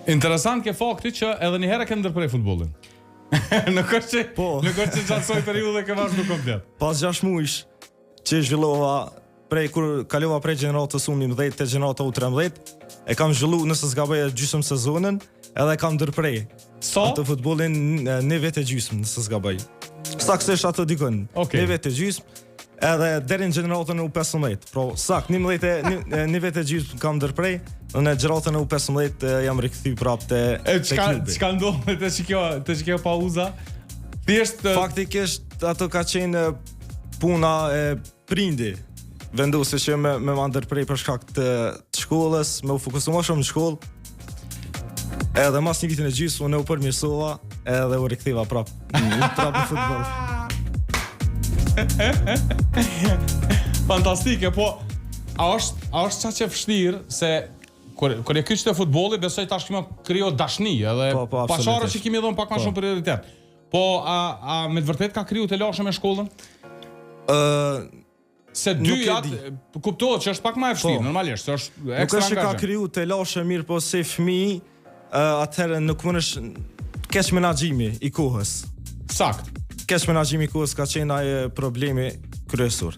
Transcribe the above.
Interesant ke fakti që edhe një herë ke ndërprej futbollin. Nuk është që gjatsoj periudhë ke vazhdu komplet. Pas 6 muajsh që zhvillova kur kalova prej gjeneratës U11 te gjenerata U13, e kam zhvillu nëse s'gaboj gjysmë sezonin, edhe kam ndërprej. Atë futbollin një vete gjysmë nëse s'gaboj. Saksisht ato dikon. Një vete gjysmë. Edhe deri në gjeneratën e U15. Pra, një vete gjysmë kam ndërprej, në gjeneratën e U15 jam rikthy prapë te klubi. Çka ndodh te kjo pauza? Thjesht faktikisht ato ka qenë puna e prindi. Vendosi që me ndërprej për shkak të shkollës, me u fokusu më shumë në shkollë. Edhe mas një vitin e gjysmë unë u përmirësova edhe u rikthyva prapë në futboll. Fantastike, po a është qa që vështirë se kur e kyç të futbolli besoj tash më krijo dashni edhe pasharë që kemi dhënë pak më shumë prioritet. Po a me të vërtet ka kriju të lashëm me shkollën? Se dyjat kuptohet që është pak më e vështirë, normalisht, se është ekstra angazhim. Nuk është që ka kriju të lashëm mirë, po se fëmijë atëherë nuk mundesh keq menaxhimi i kohës. Sakt. Keq menaxhimi i kohës ka qenë ai problemi kryesor.